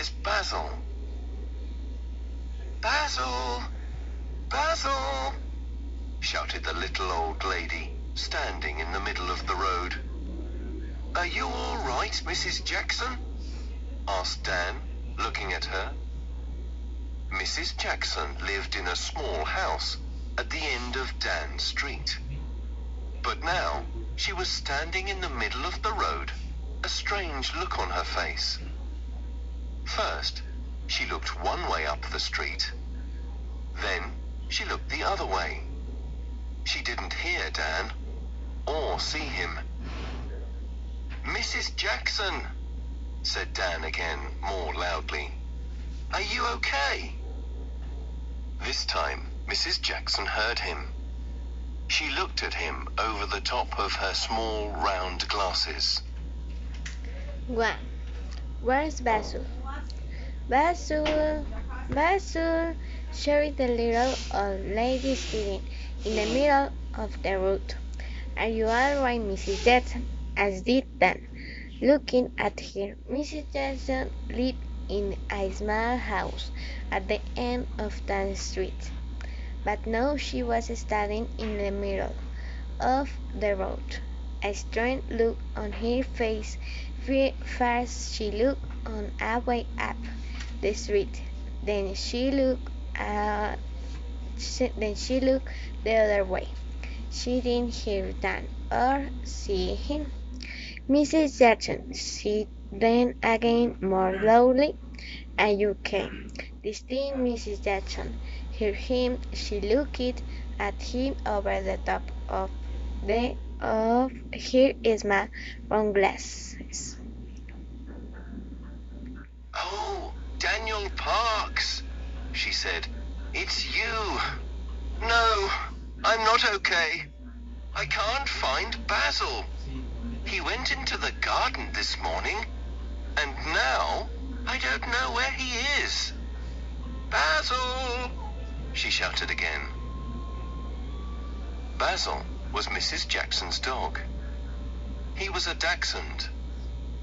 Where's Basil? Basil! Basil! Shouted the little old lady, standing in the middle of the road. Are you all right, Mrs. Jackson? Asked Dan, looking at her. Mrs. Jackson lived in a small house at the end of Dan's street. But now she was standing in the middle of the road, a strange look on her face. First, she looked one way up the street. Then she looked the other way. She didn't hear Dan or see him. Mrs. Jackson, said Dan again, more loudly. Are you okay? This time, Mrs. Jackson heard him. She looked at him over the top of her small round glasses. 1. Where's Basil? Basil, Basil, shouted the little old lady sitting in the middle of the road. Are you all right, Mrs. Jackson? asked Dan, looking at her. Mrs. Jackson lived in a small house at the end of the street, but now she was standing in the middle of the road. A strange look on her face. First she looked on a way up the street, then she looked the other way. She didn't hear Dan or see him. Mrs. Jackson said then again more loudly, "Are you okay?" This time Mrs. Jackson heard him. She looked at him over the top of her small round glasses. Oh, Daniel Parks, she said. It's you. No, I'm not okay. I can't find Basil. He went into the garden this morning, and now I don't know where he is. Basil, she shouted again. Basil was Mrs. Jackson's dog. He was a dachshund,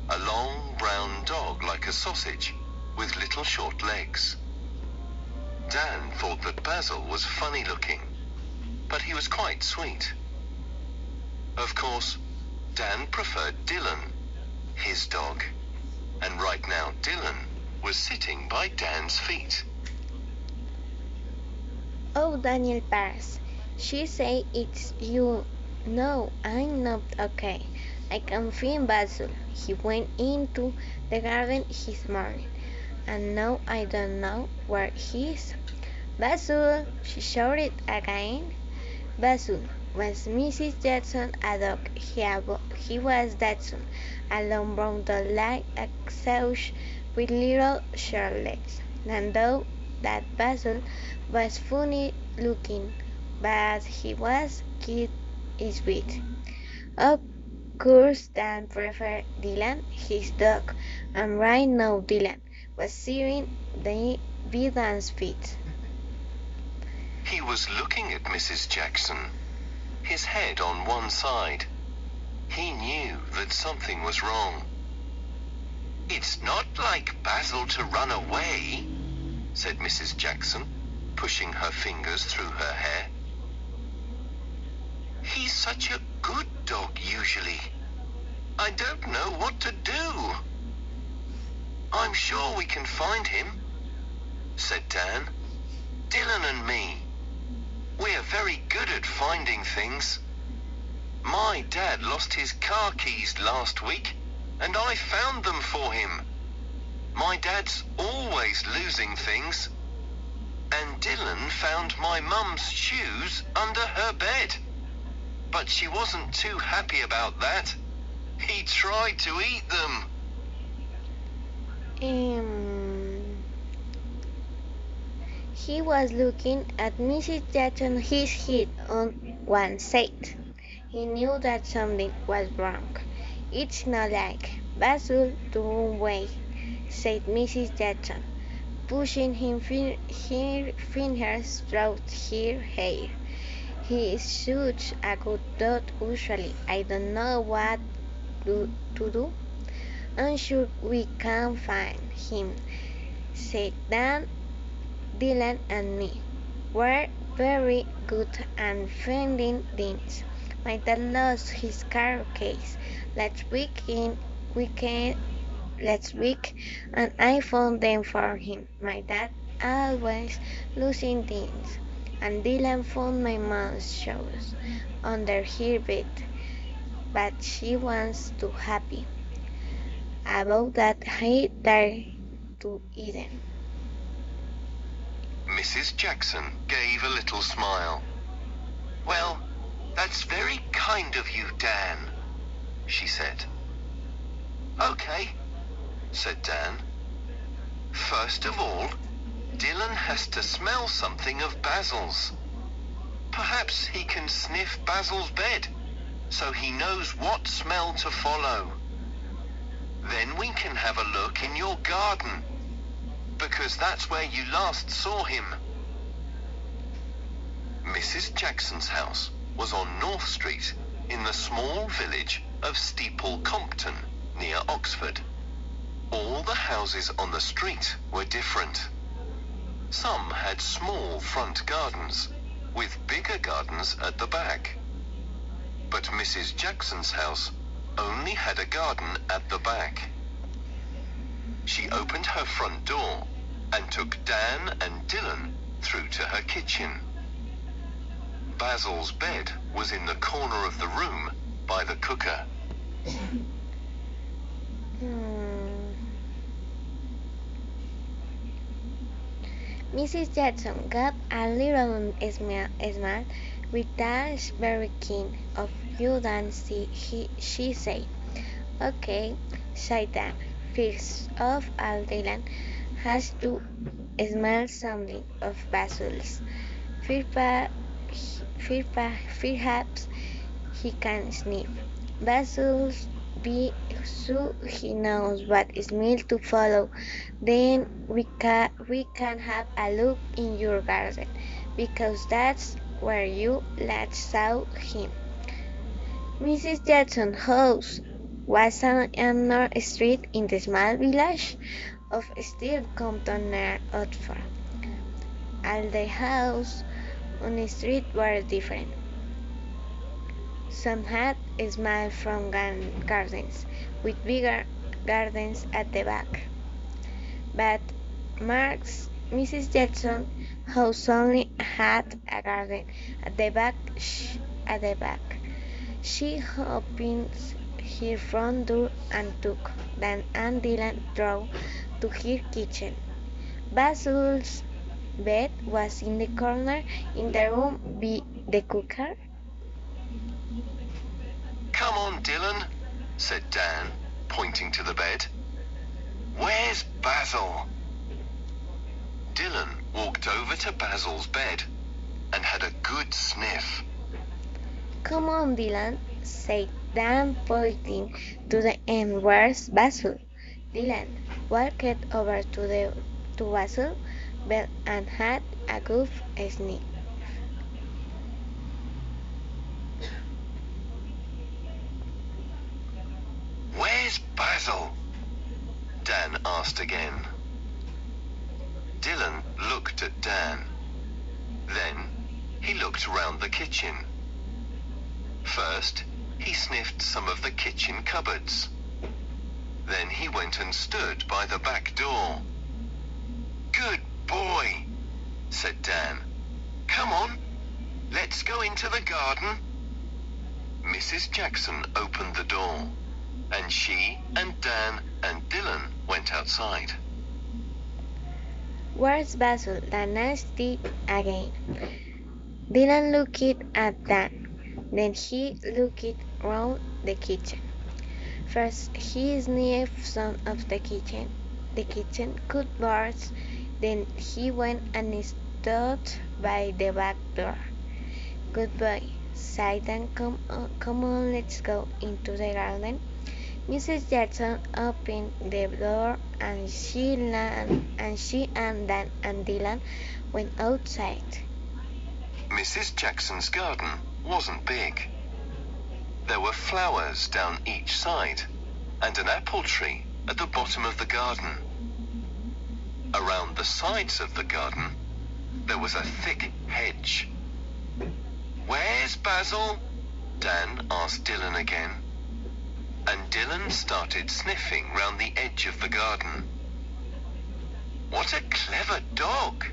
a long brown dog like a sausage with little short legs. Dan thought that Basil was funny looking, but he was quite sweet. Of course, Dan preferred Dylan, his dog, and right now Dylan was sitting by Dan's feet. Oh, Daniel Parks, she said, it's you. No, I'm not okay. I can't find Basil. He went into the garden this morning, and now I don't know where he is. Basil, she shouted again. Basil was Mrs. Jackson, a dog. He was Jackson, a long brown dog like a sausage with little short legs. And though that Basil was funny looking, but he was cute and sweet. Of course, Dan preferred Dylan, his dog, and right now Dylan was sitting by Dan's feet. He was looking at Mrs. Jackson, his head on one side. He knew that something was wrong. It's not like Basil to run away, said Mrs. Jackson, pushing her fingers through her hair. He's such a good dog usually. I don't know what to do. I'm sure we can find him, said Dan. Dylan and me. We're very good at finding things. My dad lost his car keys last week, and I found them for him. My dad's always losing things. And Dylan found my mum's shoes under her bed. But she wasn't too happy about that. He tried to eat them. He was looking at Mrs. Jackson, his head on one side. He knew that something was wrong. It's not like Basil to run away, said Mrs. Jackson, pushing her fingers through her hair. He is such a good dog usually. I don't know what to do. I'm sure we can find him. said Dan, Dylan, and me. We're very good at finding things. My dad lost his car case last week, and I found them for him. My dad always losing things, and Dylan found my mom's shoes under her bed, but she was too happy about that he dared to eat them. Mrs. Jackson gave a little smile. Well, that's very kind of you, Dan, she said. Okay, said Dan. First of all, Dylan has to smell something of Basil's. Perhaps he can sniff Basil's bed, so he knows what smell to follow. Then we can have a look in your garden, because that's where you last saw him. Mrs. Jackson's house was on North Street in the small village of Steeple Compton, near Oxford. All the houses on the street were different. Some had small front gardens, with bigger gardens at the back. But Mrs. Jackson's house only had a garden at the back. She opened her front door and took Dan and Dylan through to her kitchen. Basil's bed was in the corner of the room by the cooker. Mrs. Jackson got a little smart with that very keen of you Dan, she said. Okay, said Dan. First of all, Dylan has to smell something of Basil's. Perhaps he can sniff Basil's bee so he knows what smell to follow. Then we can have a look in your garden, because that's where you last saw him. Mrs. Jackson's house was on another street in the small village of Steele Compton near Oxford. All the houses on the street were different. Some had small front gardens with bigger gardens at the back. But Mrs. Jackson's house only had a garden at the back. She opened her front door and took Dan and Dylan through to her kitchen. Basil's bed was in the corner in the room by the cooker. Come on, Dylan, said Dan, pointing to the bed. Where's Basil? Dylan walked over to Basil's bed and had a good sniff. Come on, Dylan, said Dan, pointing to the end. Where's Basil? Dylan walked over to Basil's bed and had a good sniff. Where's Basil? Dan asked again. Dylan looked at Dan. Then he looked round the kitchen. First, he sniffed some of the kitchen cupboards. Then he went and stood by the back door. Good boy, said Dan. Come on, let's go into the garden. Mrs. Jackson opened the door, and she and Dan and Dylan went outside. Where's Basil? Dan asked again. Dylan looked at Dan. Then he looked round the kitchen. First he sniffed some of the kitchen cupboards. Then he went and stood by the back door. Good boy, said Dan. Come on, let's go into the garden. Mrs. Jackson opened the door and she and Dan and Dylan went outside. Mrs. Jackson's garden wasn't big. There were flowers down each side and an apple tree at the bottom of the garden. Around the sides of the garden, there was a thick hedge. "Where's Basil?" Dan asked Dylan again. And Dylan started sniffing round the edge of the garden. "What a clever dog,"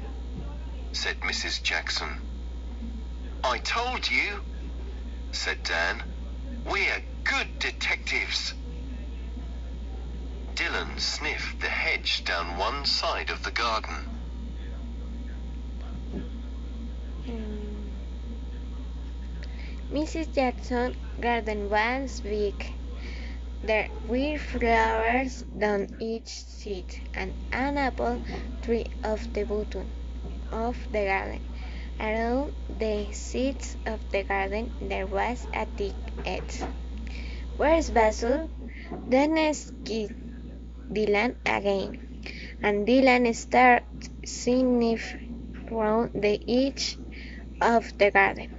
said Mrs. Jackson. "I told you," said Dan. "We're good detectives." Dylan sniffed the hedge down one side of the garden. Mrs. Jackson's garden was big. There were flowers down each side, and an apple tree off the bottom of the garden. Around the sides of the garden there was a thick hedge. "Where's Basil?" Then asked Dylan again, and Dylan started sniffing round the edge of the garden.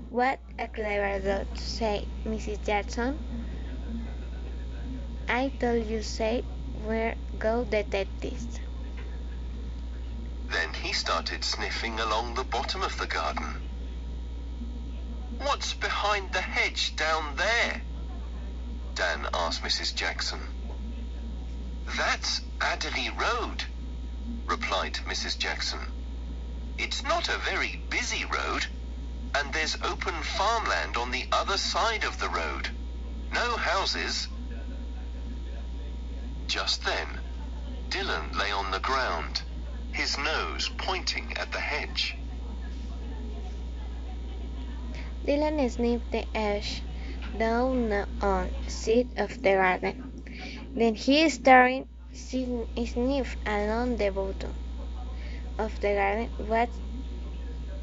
"What a clever dog," said Mrs. Jackson. "I told you so. We're good detectives." Then he started sniffing along the bottom of the garden. "What's behind the hedge down there?" Dan asked Mrs. Jackson. "That's Adderley Road," replied Mrs. Jackson. "It's not a very busy road, and there's open farmland on the other side of the road. No houses." Just then, Dylan lay on the ground, his nose pointing at the hedge. Dylan sniffed the edge down on side of the garden. Then he started sniff along the bottom of the garden.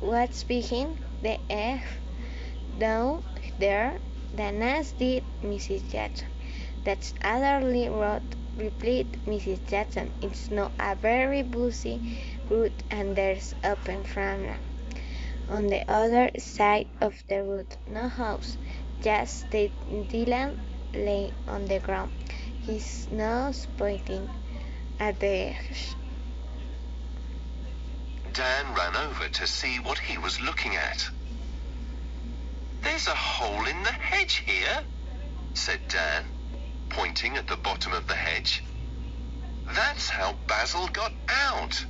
What's behind the edge down there? Then asked Mrs. Jackson. "That's Adderley Road," replied Mrs. Jackson. "It's not a very busy road, and there's open farmland on the other side of the road. No house." Just then Dylan lay on the ground, his nose pointing at the edge. Dan ran over to see what he was looking at. "There's a hole in the hedge here," said Dan, pointing at the bottom of the hedge. "That's how Basil got out."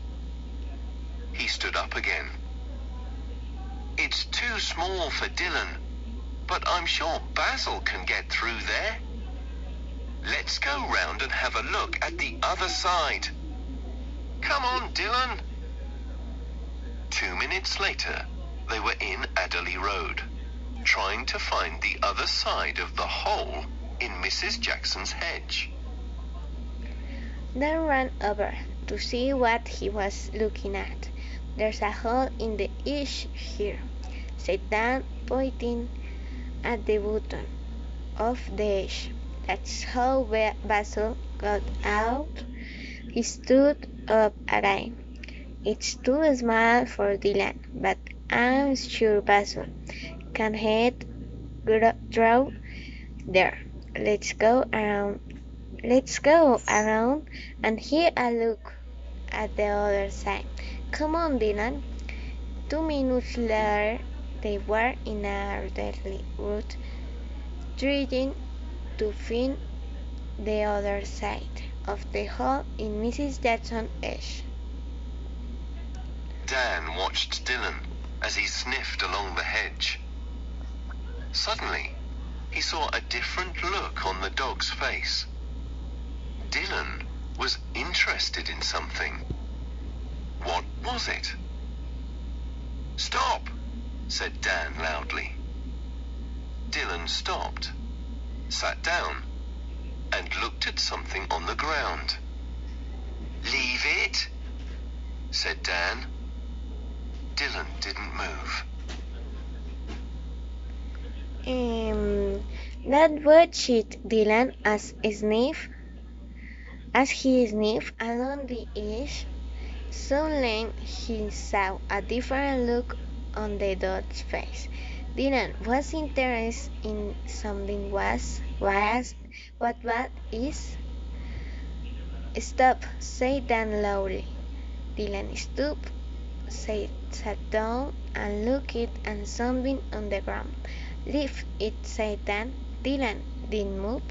He stood up again. "It's too small for Dylan, but I'm sure Basil can get through there. Let's go round and have a look at the other side. Come on, Dylan." 2 minutes later, they were in Adderley Road, trying to find the other side of the hole in Mrs. Jackson's hedge. Dan ran over to see what he was looking at. "There's a hole in the edge here," said Dan, pointing at the bottom of the edge. "That's how Basil got out." He stood up again. "It's too small for Dylan, but I'm sure Basil can head through there. Let's go around and have a look at the other side. Come on, Dylan." 2 minutes later, they were in Adderley Road, trying to find the other side of the hole in Mrs. Jackson's edge. Dan watched Dylan as he sniffed along the hedge. Suddenly, he saw a different look on the dog's face. Dylan was interested in something. What was it? "Stop!" said Dan loudly. Dylan stopped, sat down, and looked at something on the ground. "Leave it," said Dan. Dylan didn't move. That watched Dylan as he sniffed along the edge. Suddenly he saw a different look on the dog's face. Dylan was interested in something. What is? "Stop," said Dan loudly. Dylan stooped, sat down, and looked at something on the ground. Leave it, said Dan. Dylan didn't move.